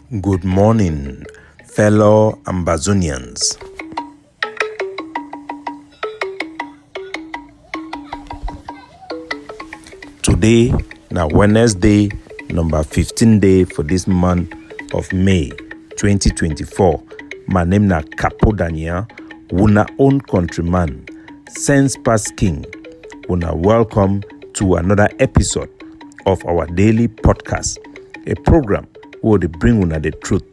Good morning, fellow Ambazonians. Today, na Wednesday, number 15 day for this month of May 2024. My name na Capo Daniel, una own countryman, Sense Pass King. Una welcome to another episode of our daily podcast, a program where they bring una the truth,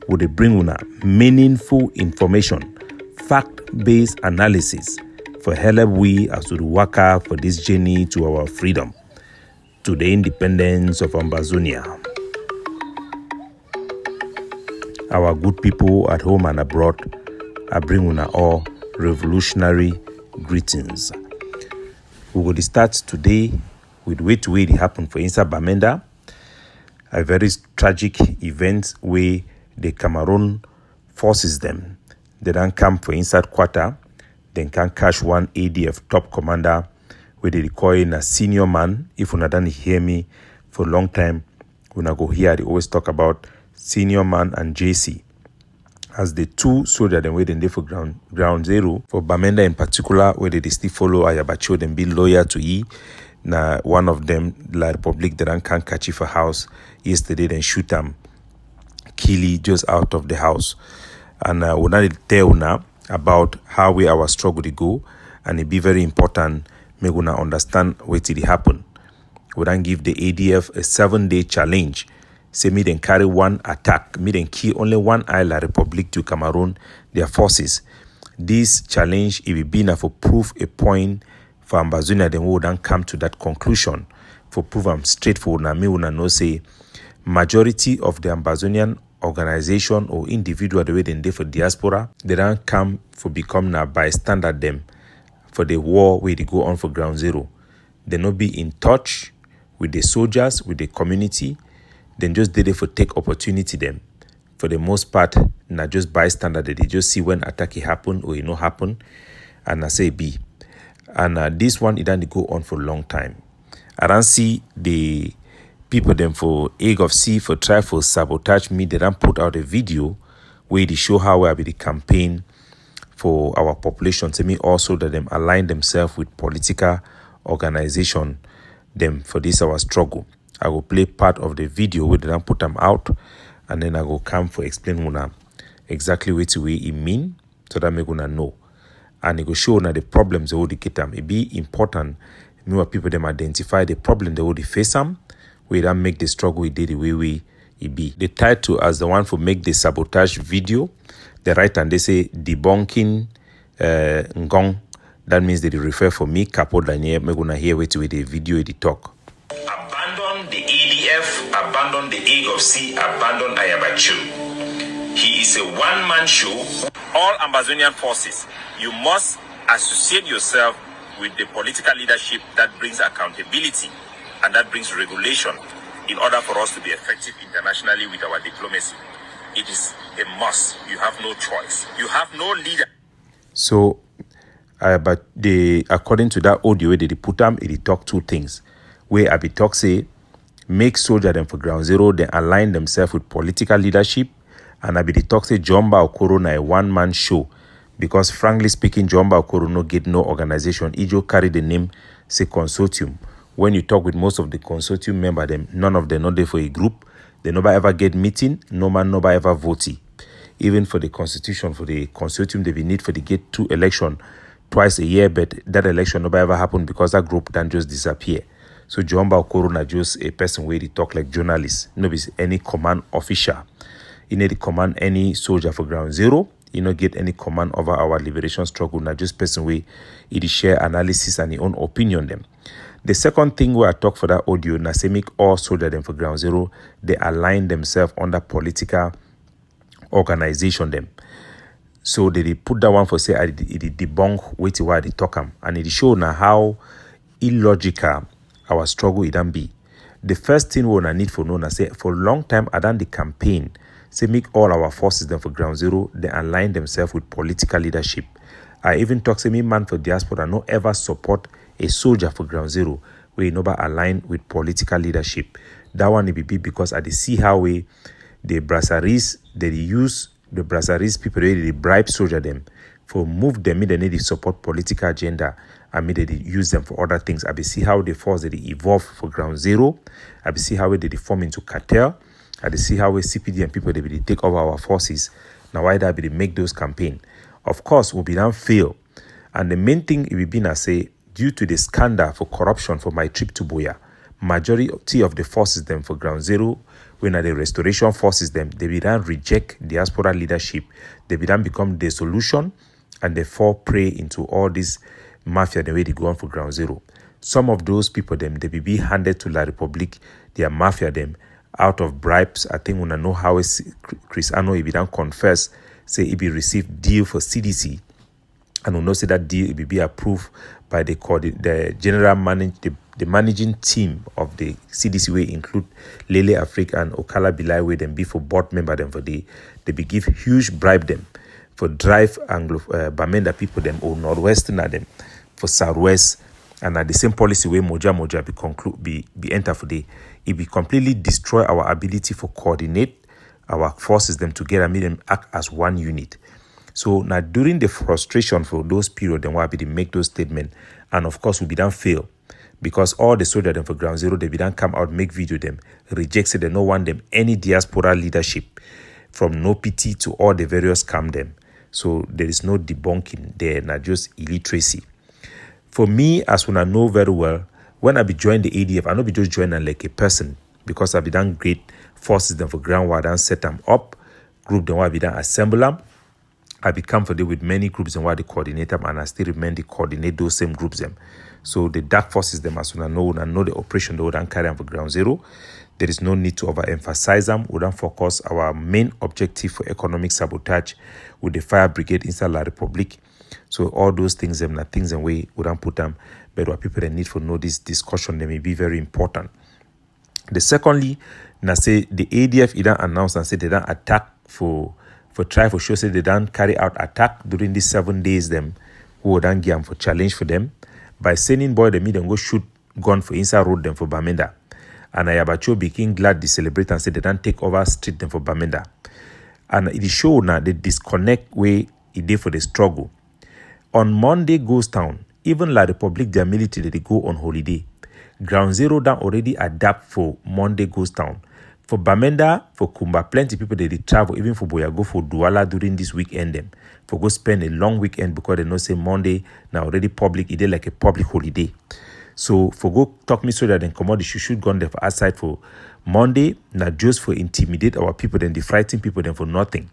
where they bring una meaningful information, fact-based analysis for help we as we work out for this journey to our freedom, to the independence of Ambazonia. Our good people at home and abroad, I bring una all revolutionary greetings. We will start today with what happened for inside Bamenda, a very tragic event where the Cameroon forces them. They don't come for inside quarter, they can catch one ADF top commander where they call in a senior man. If you don't hear me for a long time, when I go here, they always talk about senior man and JC as the two soldiers then waiting there for ground zero. For Bamenda in particular, where they still follow Ayabacho, then be lawyer to E. Now, one of them, La Republic, they don't can catch you for house. Yesterday, then shoot them, kill just out of the house. And we want to tell now about how our struggle to go. And it be very important, me gonna understand what did happen. We don't give the ADF a 7-day challenge. Say me then carry one attack, me then kill only one island Republic to Cameroon, their forces. This challenge, it will be enough for proof a point for Ambazonia, then we don't come to that conclusion. For prove I'm straightforward, now me wanna know say majority of the Ambazonian organization or individual the way they for diaspora, they don't come for become now bystander them for the war where they go on for ground zero. They not be in touch with the soldiers, with the community. Then just did it for take opportunity them. For the most part, not just bystander, they just see when attack happen or it not happen, and I say B. And this one, it didn't go on for a long time. I don't see the people them for egg of sea for try for sabotage me. They don't put out a video where they show how we be the campaign for our population. To me also that them align themselves with political organization them for this our struggle. I will play part of the video where they don't put them out, and then I will come for explain una exactly what it mean so that me gonna know. And it will show now the problems they will get them. It be important more people them identify the problem they will face them, we don't make the struggle it did the way it be. The title as the one for make the sabotage video, they write and they say debunking Ngong. That means they refer for me, Capo Daniel, me gonna hear with the video the talk. Abandon the ADF, abandon the Egg of Sea, abandon Ayabacho. He is a one-man show. All Ambazonian forces, you must associate yourself with the political leadership that brings accountability and that brings regulation in order for us to be effective internationally with our diplomacy. It is a must. You have no choice. You have no leader. So, but according to that audio where they put them, it talk two things. Where I be talk say, make soldier them for ground zero, they align themselves with political leadership, and I be the talk say Jomba Okoro na a one-man show. Because frankly speaking, Jomba Okoro no get no organization. Ijo carry the name say consortium. When you talk with most of the consortium member, them none of them not there for a group. They never ever get meeting. No man never ever vote. Even for the constitution, for the consortium, they be need for the get 2 election twice a year, but that election never ever happen because that group then just disappear. So Jomba Okoro na just a person where they talk like journalists. No be any command official. You need to command any soldier for ground zero. You not get any command over our liberation struggle. Not just person where it share analysis and your own opinion them. The second thing where I talk for that audio, na say make all soldiers them for ground zero, they align themselves under political organization them. So they put that one for say it debunk why they talk them, and it show now how illogical our struggle it can be. The first thing we need for know na say for a long time I done the campaign, say make all our forces them for ground zero, they align themselves with political leadership. I even talk say me man for diaspora no ever support a soldier for ground zero where you never align with political leadership. That one will be because I see how we the brasseries they use the brasseries people they bribe soldier them for move them they need to support political agenda. I mean, they use them for other things. I be see how they force they evolve for ground zero. I be see how they form into cartel. I be see how CPD and people they take over our forces. Now why that be they make those campaign? Of course, will be done fail. And the main thing it will be I say due to the scandal for corruption for my trip to Buea, majority of the forces them for ground zero, when the restoration forces them, they will then reject diaspora leadership. They will then become the solution and they fall prey into all this mafia the way they go on for ground zero. Some of those people them they will be handed to La Republique, their mafia them out of bribes. I think when I know how Chris Ano if he don't confess, say he be received deal for CDC, and we know say that deal will be approved by the managing team of the CDC way include Lele Africa and Okala Bilai way them be for board member them for they be give huge bribe them for drive Anglo Bamenda people them or Northwestern them for Southwest, and at the same policy way Moja be enter for the it be completely destroy our ability for coordinate our forces them together, make them act as one unit. So now during the frustration for those period, then why be they make those statements, and of course we be done fail because all the soldiers them for ground zero they be done come out make video them rejects they no want them any diaspora leadership from no PT to all the various scam them. So there is no debunking there, not just illiteracy. For me, as when I know very well, when I be join the ADF, I not be just joining like a person because I be done great forces them for ground war and set them up, group them why be done assemble them. I be comfortable with many groups and why they coordinate them, and I still remain to coordinate those same groups them. So the dark forces them as when I know the operation they would carry them for ground zero. There is no need to overemphasize them. We don't focus our main objective for economic sabotage with the fire brigade inside La Republique. So all those things them are things and we don't put them, but what people they need for know this discussion they may be very important. The secondly, now say the ADF it don't announce and say they don't attack for try for sure say they don't carry out attack during these 7 days them who would give them for challenge for them by sending boy them go shoot gun for inside road them for Bamenda. And Ayabacho became glad to celebrate and say they don't take over street them for Bamenda. And it show now the disconnect way it did for the struggle. On Monday Ghost Town, even La Republique, their military, they go on holiday. Ground Zero down already adapt for Monday Ghost Town. For Bamenda, for Kumba, plenty people they travel, even for Boya go for Douala during this weekend them. For go spend a long weekend because they know say Monday now already public, it is like a public holiday. So for go talk me so that then come out the shoot gun there for outside for Monday, not just for intimidate our people, then the frighten people then for nothing.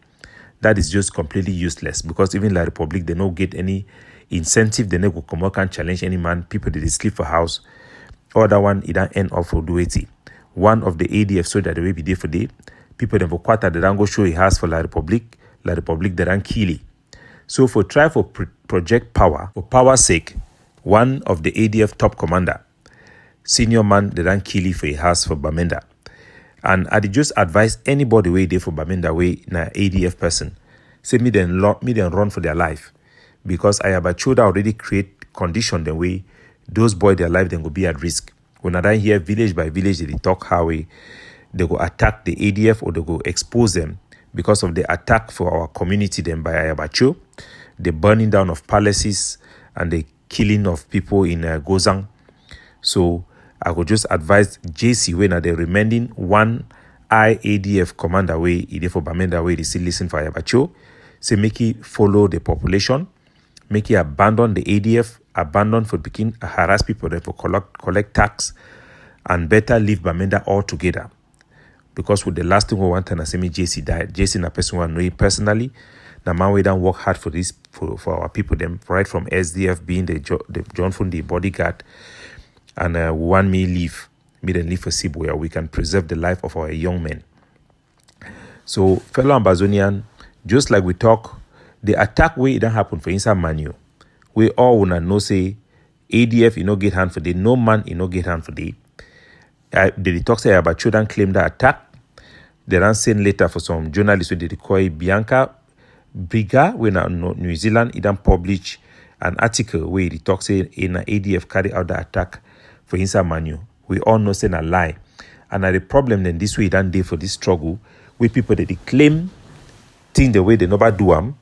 That is just completely useless because even La Republique, they don't get any incentive, they never come out can challenge any man, people they sleep for house. Other one, it don't end up for duty. One of the ADF soldier the way be there for day, people then for quarter they don't go show a house for La Republique they don't kill it. So for try for project power, for power's sake, one of the ADF top commander, senior man, they don't kill it for a house for Bamenda. And I just advise anybody way there for Bamenda way na ADF person, say me then run for their life. Because I have a child already create condition the way those boys their life then go be at risk. When I don't hear village by village they talk how they go attack the ADF or they go expose them because of the attack for our community then by Ayabacho, the burning down of palaces and the killing of people in Gozang. So I would just advise JC when the remaining one IADF commander way, ide for Bamenda way, they still listen for Ayabacho, say make it follow the population, make it abandon the ADF, abandon for begin harass people that for collect tax, and better leave Bamenda altogether. Because with the last thing we want to say me JC died. JC na person who know him personally. Now man we don't work hard for this for our people them right from SDF being the John Fundi bodyguard, and want me then leave for Cebu where we can preserve the life of our young men. So fellow Ambazonian, just like we talk, the attack way it don't happen for inside Manu. We all wanna know say ADF get hand for the no man get hand for the. The talk say about children claim that attack. They ran send later for some journalists who they call Bianca Briga when New Zealand it done publish an article where the talk say in ADF carry out the attack for inside Manu. We all know say a lie. And the problem then this way it done day for this struggle where people they claim things the way they never do them.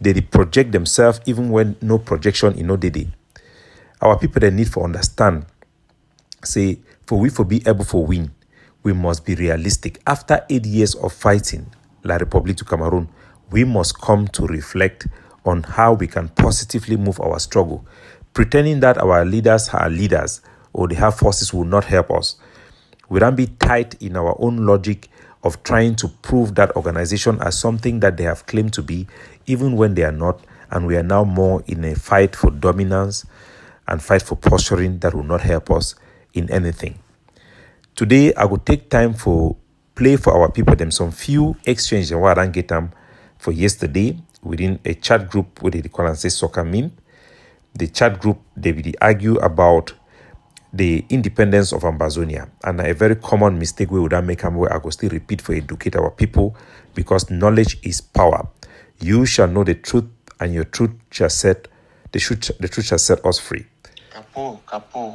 They project themselves even when no projection in no day. Our people they need for understand. Say for we for be able for win, we must be realistic. After 8 years of fighting La République du Cameroon, we must come to reflect on how we can positively move our struggle. Pretending that our leaders are leaders or they have forces will not help us. We don't be tight in our own logic of trying to prove that organization as something that they have claimed to be, even when they are not, and we are now more in a fight for dominance and fight for posturing that will not help us in anything. Today, I will take time for play for our people them some few exchanges and what I get them for yesterday within a chat group where they call and say soccer meme. The chat group, they will argue about the independence of Ambazonia, and a very common mistake we would make them where I go still repeat for educate our people, because knowledge is power. You shall know the truth, and your truth shall set the truth shall set us free. Capo,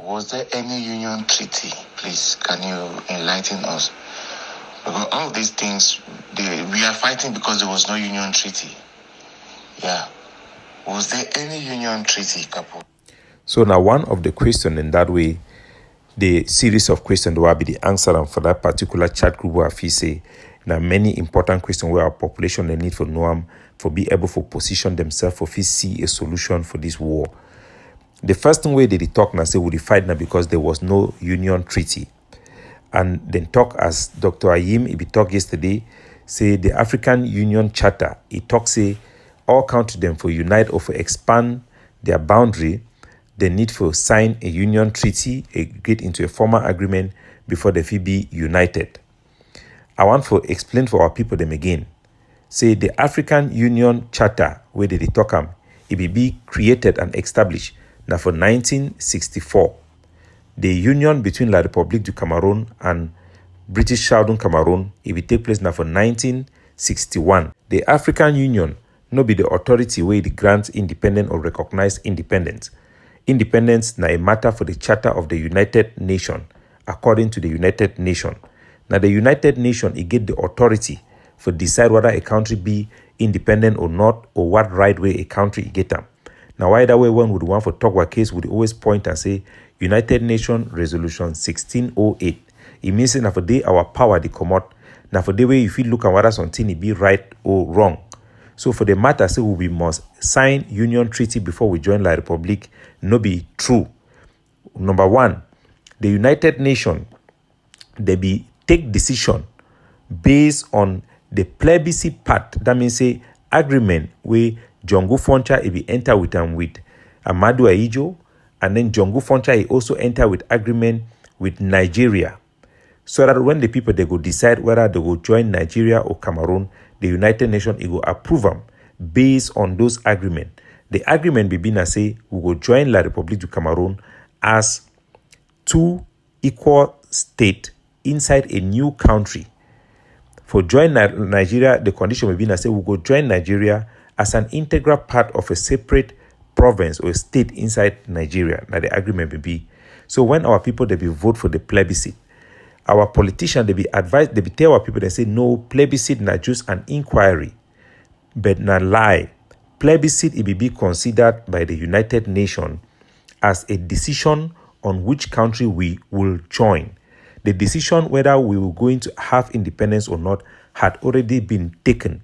was there any union treaty? Please, can you enlighten us? Because all of these things, we are fighting because there was no union treaty. Yeah. Was there any union treaty, Capo? So now one of the questions in that way, the series of questions will be the answer and for that particular chat group where I say now many important questions where our population they need for know for be able to position themselves for see a solution for this war. The first thing where they talk now say we fight now because there was no union treaty. And then talk as Dr. Ayim, he talked yesterday, say the African Union Charter, he talks say all countries them for unite or for expand their boundary, they need for sign a union treaty, get into a formal agreement before they be united. I want to explain for our people them again. Say the African Union Charter, where they talk it be created and established now for 1964. The union between La République du Cameroon and British Southern Cameroon, it will take place now for 1961. The African Union no be the authority where it grants independent or recognized independence. Independence na a matter for the Charter of the United Nations, according to the United Nations. Now the United Nations, it get the authority for decide whether a country be independent or not, or what right way a country get them. Now either way, one would want for talk about case would always point and say United Nations Resolution 1608. It means that for day our power they come out. Now for the way if you look at whether something it be right or wrong. So for the matter say we must sign union treaty before we join La République, no be true. Number one, the United Nations, they be take decision based on the plebiscite part. That means say agreement where Jongo Foncha he be enter with them with Amadou Ahijo, and then Jongo Foncha he also enter with agreement with Nigeria. So that when the people they go decide whether they will join Nigeria or Cameroon, the United Nations it will approve them based on those agreements. The agreement be na say we will join La République du Cameroon as two equal states inside a new country. For join Nigeria, the condition will be na say we will join Nigeria as an integral part of a separate province or a state inside Nigeria. Now the agreement will be. So when our people they be vote for the plebiscite, our politicians they be advised, they be tell our people they say no, plebiscite na just an inquiry, but na lie. Plebiscite it be considered by the United Nations as a decision on which country we will join. The decision whether we were going to have independence or not had already been taken.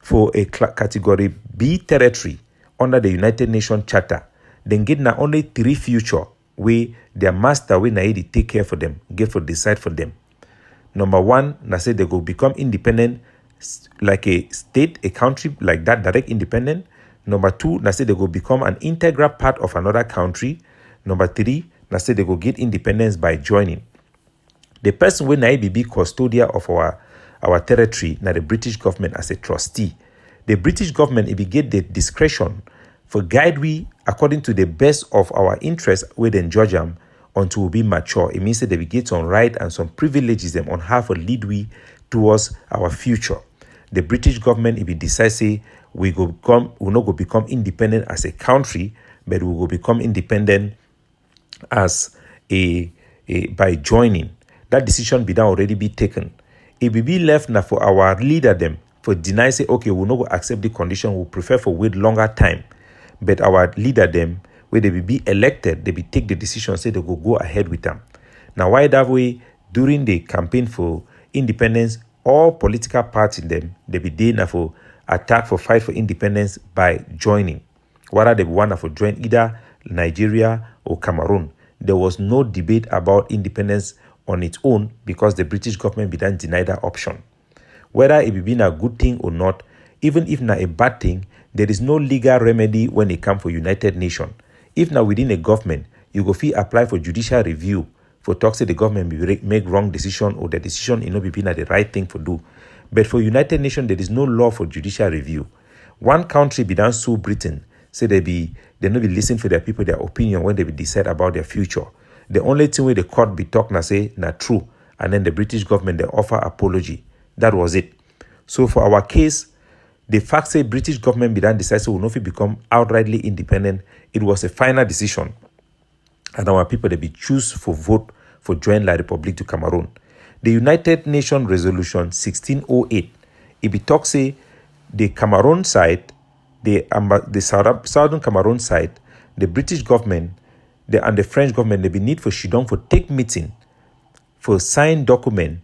For a category B territory under the United Nations Charter, then get na only 3 future where their master we na take care for them, get for decide for them. Number one, na say they go become independent like a state, a country like that, direct independent. Number two, na say they go become an integral part of another country. Number three, na say they go get independence by joining. The person when na be custodian of our territory, na the British government as a trustee. The British government it be get the discretion for guide we according to the best of our interest within Georgia until we be mature. It means that they will get some right and some privileges them on how to lead we towards our future. The British government if it decides say we not go become independent as a country, but we will become independent as a by joining. That decision be done already be taken. It be left now for our leader them for deny say okay we no go accept the condition, we prefer for wait longer time. But our leader them where they be elected, they be take the decision say they go ahead with them. Now why that way during the campaign for independence, all political parties them they be there for attack for fight for independence by joining. Whether they want for join either Nigeria or Cameroon. There was no debate about independence on its own because the British government began deny that option. Whether it be been a good thing or not, even if not a bad thing, there is no legal remedy when it comes for United Nations. If now within a government, you go fee apply for judicial review for talk say the government be make wrong decision or the decision be been the right thing for do. But for United Nations, there is no law for judicial review. One country be done sue Britain, say they no be listen for their people, their opinion when they be decide about their future. The only thing where the court be talk na say na true, and then the British government they offer apology. That was it. So for our case, the fact say British government be done decide so will not become outrightly independent. It was a final decision, and our people they be choose for vote for join La Republique du Cameroon. The United Nations Resolution 1608, it be talk say the Cameroon side, the Southern Cameroon side, the British government, and the French government, they be need for Shidong for take meeting, for sign document,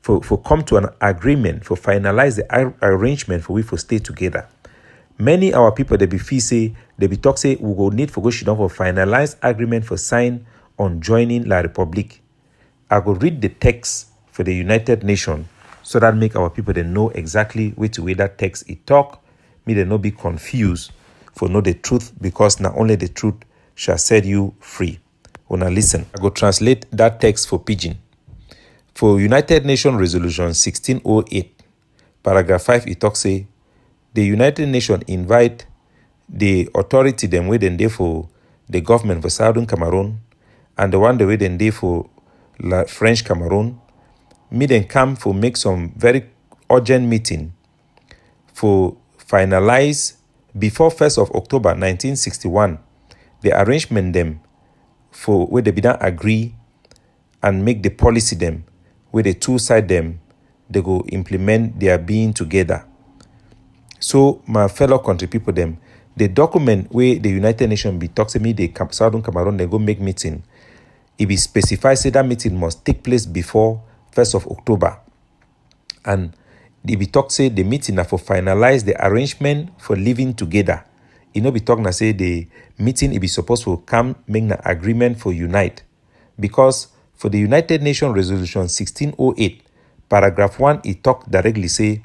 for come to an agreement, for finalize the arrangement for we for stay together. Many our people they be feel say, they be talk say we go need for go Shidong for finalize agreement for sign on joining La Republique. I go read the text for the United Nations so that make our people they know exactly which way that text it talk. Me they no be confused for know the truth, because not only the truth shall set you free. Una listen. I go translate that text for Pidgin. For United Nations Resolution 1608, paragraph 5, it talks say the United Nations invite the authority them waiting there for the government for Southern Cameroon and the one they waiting there for French Cameroon. Me then come for make some very urgent meeting for finalize before 1st of October 1961 the arrangement them for where they be done agree and make the policy them where the two side them they go implement their being together. So my fellow country people them, the document where the United Nations be talks to me the Southern Cameroon they go make meeting. It be specified say that meeting must take place before 1st of October. And it be talk say the meeting na for finalize the arrangement for living together. It no be talk na say the meeting it be supposed to come make an agreement for unite. Because for the United Nations Resolution 1608, paragraph 1, it talk directly say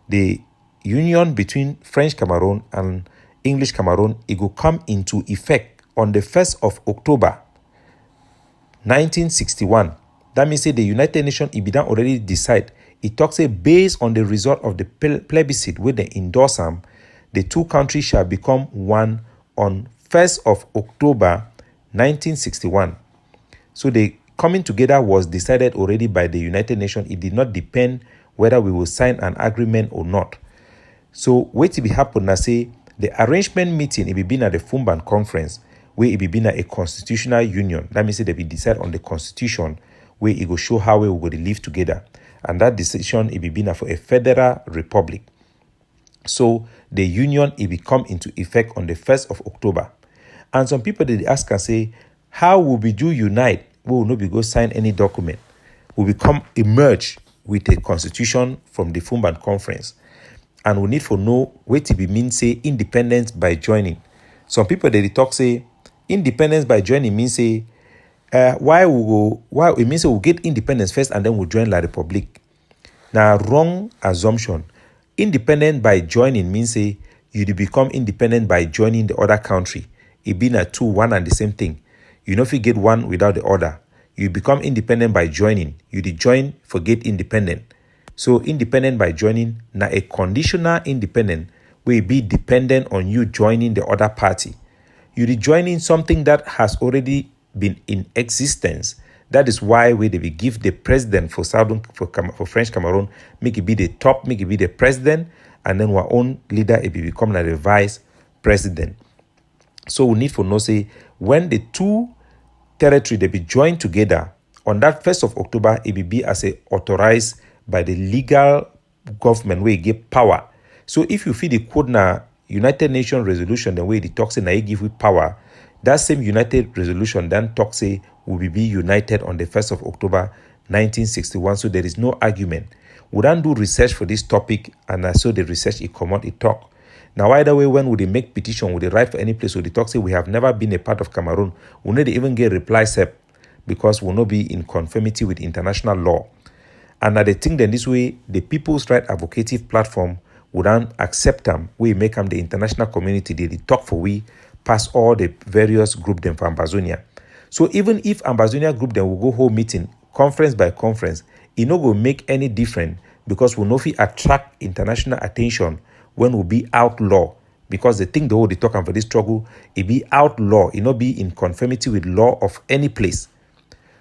the union between French Cameroon and English Cameroon, it will come into effect on the 1st of October 1961. That means say the United Nations it be done already decide. It talks say based on the result of the plebiscite where they endorse them, the two countries shall become one on 1st of October 1961. So the coming together was decided already by the United Nations. It did not depend whether we will sign an agreement or not. So what it be happen na say the arrangement meeting it be been at the Fumban conference where it be been at a constitutional union. That means they be decide on the constitution where it will show how we will live together. And that decision it be been for a federal republic. So the union it will come into effect on the 1st of October. And some people they ask and say, how will we do unite? We will not be go sign any document. We will come emerge with a constitution from the Fumban conference. And we need to know what it be mean say independence by joining. Some people they talk say independence by joining means say why it means we'll get independence first and then we'll join La Republique. Now wrong assumption. Independent by joining means say you become independent by joining the other country. It being a two, one and the same thing. You know if you get one without the other. You become independent by joining. You join for get independent. So independent by joining, now a conditional independent will be dependent on you joining the other party. You joining something that has already been in existence. That is why we be give the president for French Cameroon, make it be the top, make it be the president, and then our own leader it be become like the vice president. So we need to know say when the two territory they be joined together on that 1st of October, it will be as a authorized by the legal government where give power. So if you feel the code na United Nations resolution, the way the talk say na it give you power, that same United resolution then talk say will be united on the 1st of October 1961. So there is no argument. We don't do research for this topic, and I saw the research it come out, it talk. Now either way, when would they make petition, would they write for any place, would they talk say we have never been a part of Cameroon, we not even get reply step because we'll not be in conformity with international law. And I think that this way, the People's Right Advocative Platform would not accept them. We make them the international community. They talk for we pass all the various group them for Ambazonia. So even if Ambazonia group them will go home meeting, conference by conference, it no go make any difference because we know if we attract international attention when we be outlaw. Because the thing the whole they talking for this struggle, it be outlaw, it not be in conformity with law of any place.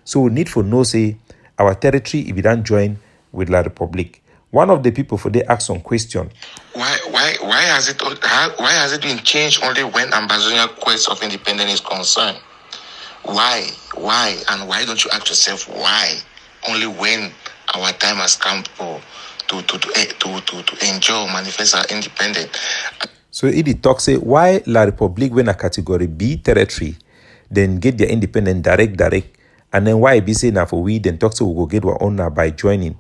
So we need for no say our territory if we don't join with La Republique. One of the people for they ask some question. Why has it been changed only when Ambazonia quest of independence is concerned? Why? And why don't you ask yourself why? Only when our time has come to enjoy or manifest our independence. So it talk say why La Republique when a category B territory then get their independence direct, and then why be say now for we then talk say we go get our own now by joining.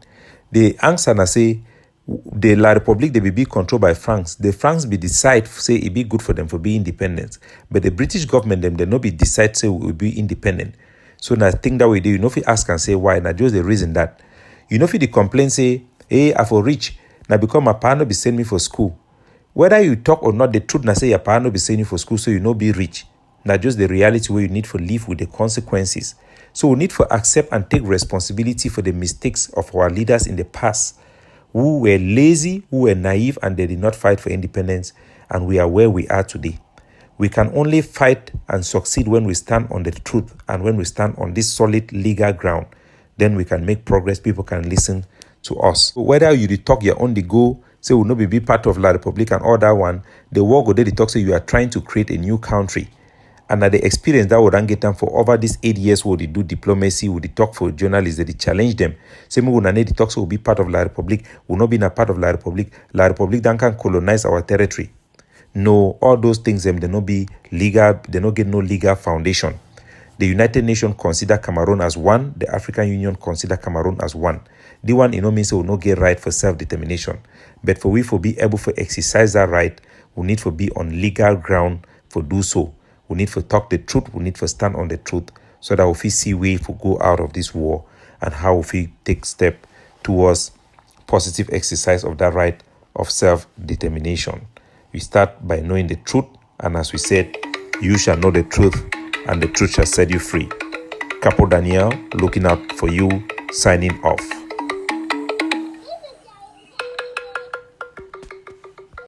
The answer na say the La Republique they be controlled by France. The France be decide say it be good for them for be independent, but the British government them they no be decide say we will be independent. So now think that way they you know if you ask and say why now just the reason that you know if the complaint say hey I for rich now because my parent be send me for school. Whether you talk or not, the truth na say your parent be send you for school so you no be rich. Now just the reality where you need for live with the consequences. So we need to accept and take responsibility for the mistakes of our leaders in the past who were lazy, who were naive, and they did not fight for independence, and we are where we are today. We can only fight and succeed when we stand on the truth and when we stand on this solid legal ground. Then we can make progress. People can listen to us. So whether you talk your own the go, say will not be part of La Republique and all that one, the war go there, they talk say you are trying to create a new country. And at the experience that would get them for over these 8 years where they do diplomacy, would they talk for journalists, they challenge them. Say me when they talk so will be part of La Republique, will not be a part of La Republique. La Republique then can colonize our territory. No, all those things them they not be legal, they not get no legal foundation. The United Nations consider Cameroon as one, the African Union consider Cameroon as one. The one you know means will not get right for self-determination. But for we for be able to exercise that right, we need to be on legal ground for do so. We need to talk the truth. We need to stand on the truth so that if we see way to go out of this war and how if we take step towards positive exercise of that right of self-determination. We start by knowing the truth. And as we said, you shall know the truth and the truth shall set you free. Capo Daniel, looking out for you, signing off.